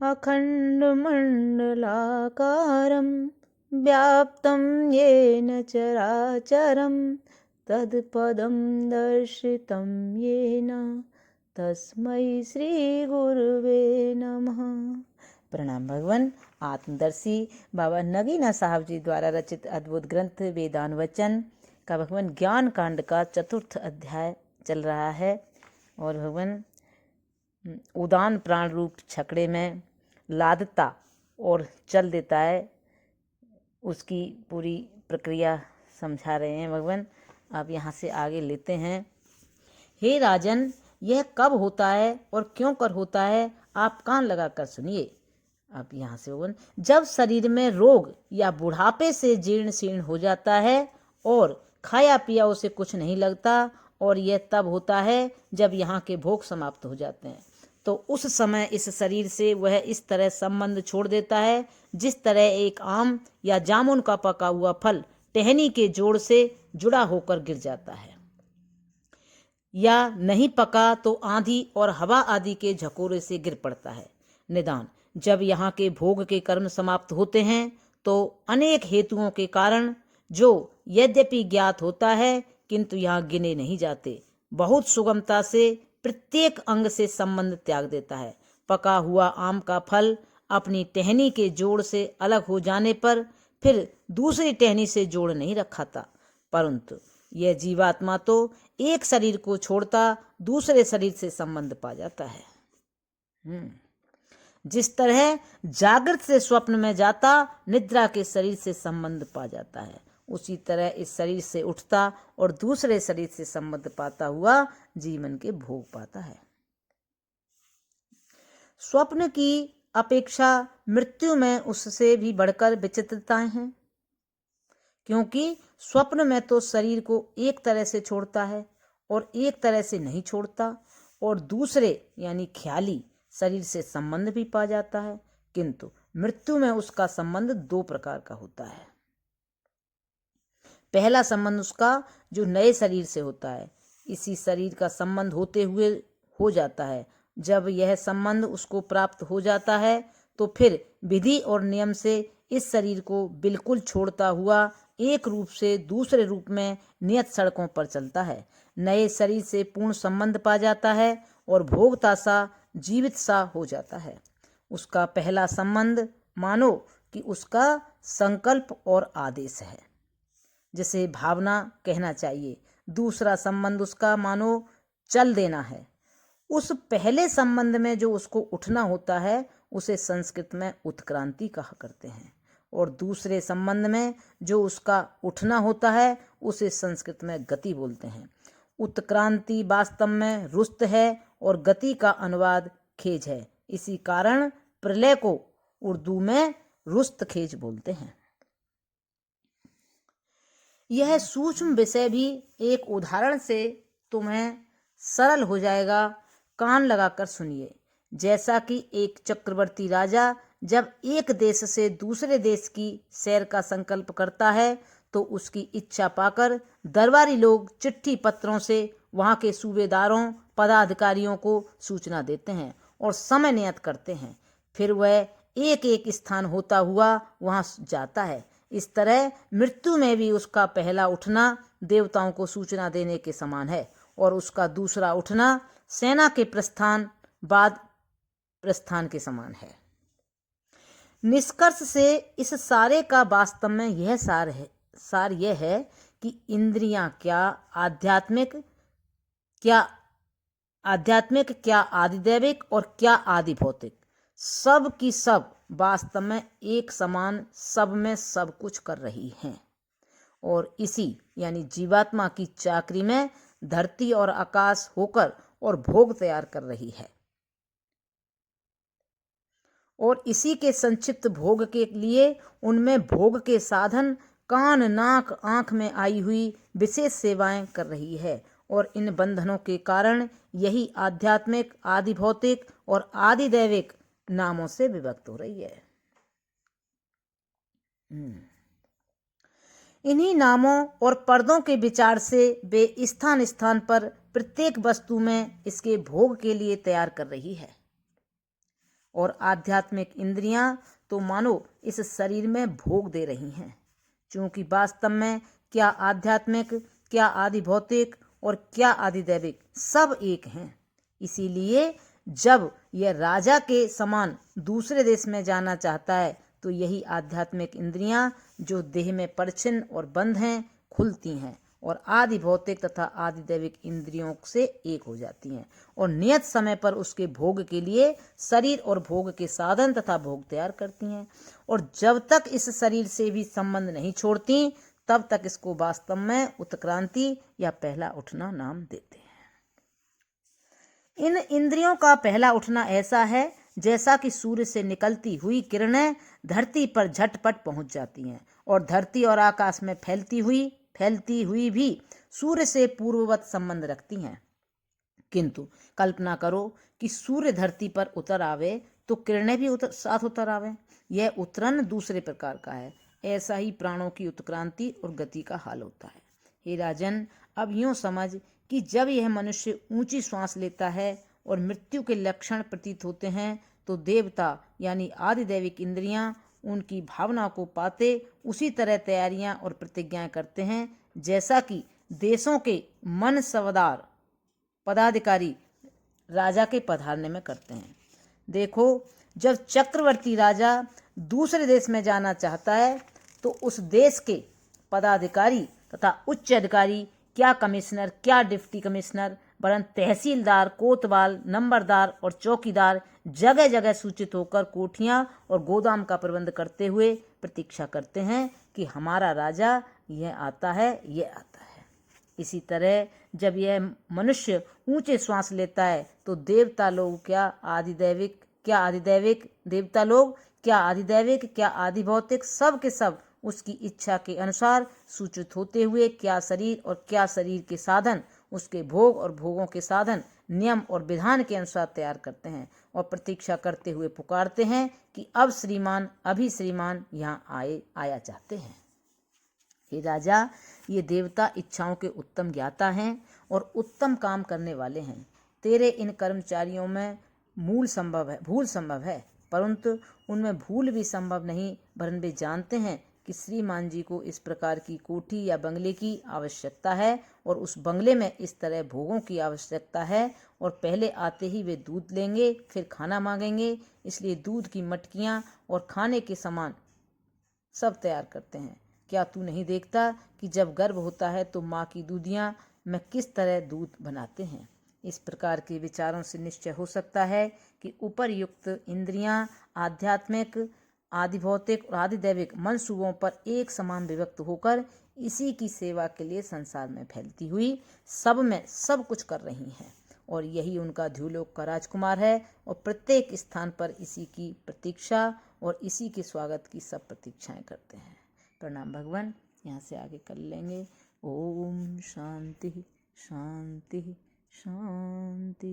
अखण्डमण्डलाकारं व्याप्तं येन चराचरं तत्पदं दर्शितं येन तस्मै श्री गुरुवे नमः। प्रणाम भगवान। आत्मदर्शी बाबा नगीना साहब जी द्वारा रचित अद्भुत ग्रंथ वेदान वचन का भगवान ज्ञान कांड का 4th अध्याय चल रहा है। और भगवान उदान प्राण रूप छकड़े में लादता और चल देता है, उसकी पूरी प्रक्रिया समझा रहे हैं भगवान। अब यहाँ से आगे लेते हैं। हे राजन, यह कब होता है और क्यों कर होता है, आप कान लगाकर सुनिए। अब यहाँ से भगवान, जब शरीर में रोग या बुढ़ापे से जीर्ण शीर्ण हो जाता है और खाया पिया उसे कुछ नहीं लगता, और यह तब होता है जब यहाँ के भोग समाप्त हो जाते हैं, तो उस समय इस शरीर से वह इस तरह संबंध छोड़ देता है जिस तरह एक आम या जामुन का पका हुआ फल टहनी के जोड़ से जुड़ा होकर गिर जाता है, या नहीं पका तो आंधी और हवा आदि के झकोरे से गिर पड़ता है। निदान जब यहाँ के भोग के कर्म समाप्त होते हैं तो अनेक हेतुओं के कारण, जो यद्यपि ज्ञात होता है किंतु यहाँ गिने नहीं जाते, बहुत सुगमता से प्रत्येक अंग से संबंध त्याग देता है। पका हुआ आम का फल अपनी टहनी के जोड़ से अलग हो जाने पर फिर दूसरी टहनी से जोड़ नहीं रखाता, परंतु यह जीवात्मा तो एक शरीर को छोड़ता दूसरे शरीर से संबंध पा जाता है। जिस तरह जागृत से स्वप्न में जाता निद्रा के शरीर से संबंध पा जाता है, उसी तरह इस शरीर से उठता और दूसरे शरीर से संबंध पाता हुआ जीवन के भोग पाता है। स्वप्न की अपेक्षा मृत्यु में उससे भी बढ़कर विचित्रताएं हैं, क्योंकि स्वप्न में तो शरीर को एक तरह से छोड़ता है और एक तरह से नहीं छोड़ता, और दूसरे यानी ख्याली शरीर से संबंध भी पा जाता है, किंतु मृत्यु में उसका संबंध 2 प्रकार का होता है। पहला संबंध उसका जो नए शरीर से होता है, इसी शरीर का संबंध होते हुए हो जाता है। जब यह संबंध उसको प्राप्त हो जाता है तो फिर विधि और नियम से इस शरीर को बिल्कुल छोड़ता हुआ एक रूप से दूसरे रूप में नियत सड़कों पर चलता है, नए शरीर से पूर्ण संबंध पा जाता है और भोगता सा जीवित सा हो जाता है। उसका पहला संबंध मानो कि उसका संकल्प और आदेश है, जिसे भावना कहना चाहिए। दूसरा संबंध उसका मानो चल देना है। उस पहले संबंध में जो उसको उठना होता है उसे संस्कृत में उत्क्रांति कहा करते हैं, और दूसरे संबंध में जो उसका उठना होता है उसे संस्कृत में गति बोलते हैं। उत्क्रांति वास्तव में रुस्त है और गति का अनुवाद खेज है, इसी कारण प्रलय को उर्दू में रुस्त खेज बोलते हैं। यह सूक्ष्म विषय भी एक उदाहरण से तुम्हें सरल हो जाएगा, कान लगाकर सुनिए। जैसा कि एक चक्रवर्ती राजा जब एक देश से दूसरे देश की सैर का संकल्प करता है तो उसकी इच्छा पाकर दरबारी लोग चिट्ठी पत्रों से वहाँ के सूबेदारों पदाधिकारियों को सूचना देते हैं और समय नियत करते हैं। फिर वह एक एक स्थान होता हुआ वहाँ जाता है। इस तरह मृत्यु में भी उसका पहला उठना देवताओं को सूचना देने के समान है, और उसका दूसरा उठना सेना के प्रस्थान बाद प्रस्थान के समान है। निष्कर्ष से इस सारे का वास्तव में यह सार यह है कि इंद्रियां क्या आध्यात्मिक, क्या आदिदैविक और क्या आदि भौतिक, सब की सब वास्तव में एक समान सब में सब कुछ कर रही हैं, और इसी यानी जीवात्मा की चाकरी में धरती और आकाश होकर और भोग तैयार कर रही है, और इसी के संक्षिप्त भोग के लिए उनमें भोग के साधन कान नाक आंख में आई हुई विशेष सेवाएं कर रही है, और इन बंधनों के कारण यही आध्यात्मिक आदि भौतिक और आदि दैविक नामों से विभक्त हो रही है। इन्हीं नामों और पर्दों के विचार से वे स्थान स्थान पर प्रत्येक वस्तु में इसके भोग के लिए तैयार कर रही है। और आध्यात्मिक इंद्रियां तो मानो इस शरीर में भोग दे रही हैं, क्योंकि वास्तव में क्या आध्यात्मिक, क्या आदि भौतिक और क्या आदि दैविक सब एक हैं। इसीलिए जब यह राजा के समान दूसरे देश में जाना चाहता है तो यही आध्यात्मिक इंद्रियां जो देह में परछिन्न और बंद हैं खुलती हैं और आदि भौतिक तथा आदि दैविक इंद्रियों से एक हो जाती हैं और नियत समय पर उसके भोग के लिए शरीर और भोग के साधन तथा भोग तैयार करती हैं। और जब तक इस शरीर से भी संबंध नहीं छोड़ती तब तक इसको वास्तव में उत्क्रांति या पहला उठना नाम देते हैं। इन इंद्रियों का पहला उठना ऐसा है जैसा कि सूर्य से निकलती हुई किरणें धरती पर झटपट पहुंच जाती हैं और धरती और आकाश में फैलती हुई भी सूर्य से पूर्ववत संबंध रखती हैं। किंतु कल्पना करो कि सूर्य धरती पर उतर आवे तो किरणें भी साथ उतर आवे। यह उतरन दूसरे प्रकार का है। ऐसा ही प्राणों की उत्क्रांति और गति का हाल होता है। हे राजन, अब यूं समझ कि जब यह मनुष्य ऊंची श्वास लेता है और मृत्यु के लक्षण प्रतीत होते हैं तो देवता यानी आदि दैविक इंद्रियां उनकी भावना को पाते उसी तरह तैयारियां और प्रतिज्ञाएं करते हैं जैसा कि देशों के मनसबदार पदाधिकारी राजा के पधारने में करते हैं। देखो, जब चक्रवर्ती राजा दूसरे देश में जाना चाहता है तो उस देश के पदाधिकारी तथा उच्च अधिकारी, क्या कमिश्नर, क्या डिप्टी कमिश्नर, वरन तहसीलदार, कोतवाल, नंबरदार और चौकीदार जगह जगह सूचित होकर कोठियां और गोदाम का प्रबंध करते हुए प्रतीक्षा करते हैं कि हमारा राजा यह आता है, यह आता है। इसी तरह जब यह मनुष्य ऊंचे श्वास लेता है तो देवता लोग क्या आदि दैविक देवता लोग क्या आदि दैविक, क्या आदि भौतिक, सब के सब उसकी इच्छा के अनुसार सूचित होते हुए क्या शरीर और क्या शरीर के साधन, उसके भोग और भोगों के साधन नियम और विधान के अनुसार तैयार करते हैं और प्रतीक्षा करते हुए पुकारते हैं कि अब श्रीमान, अभी श्रीमान यहाँ आया चाहते हैं। हे राजा, ये देवता इच्छाओं के उत्तम ज्ञाता हैं और उत्तम काम करने वाले हैं। तेरे इन कर्मचारियों में भूल संभव है, परंतु उनमें भूल भी संभव नहीं, वरन वे जानते हैं कि श्रीमान जी को इस प्रकार की कोठी या बंगले की आवश्यकता है और उस बंगले में इस तरह भोगों की आवश्यकता है और पहले आते ही वे दूध लेंगे, फिर खाना मांगेंगे, इसलिए दूध की मटकियां और खाने के सामान सब तैयार करते हैं। क्या तू नहीं देखता कि जब गर्भ होता है तो माँ की दूधियाँ में किस तरह दूध बनाते हैं। इस प्रकार के विचारों से निश्चय हो सकता है कि उपर्युक्त इंद्रियां आध्यात्मिक, आदि भौतिक और आदि दैविक मनसूबों पर एक समान विभक्त होकर इसी की सेवा के लिए संसार में फैलती हुई सब में सब कुछ कर रही हैं और यही उनका ध्युलोक का राजकुमार है और प्रत्येक स्थान पर इसी की प्रतीक्षा और इसी के स्वागत की सब प्रतीक्षाएं करते हैं। प्रणाम भगवान। यहाँ से आगे कर लेंगे। ओम शांति शांति शांति।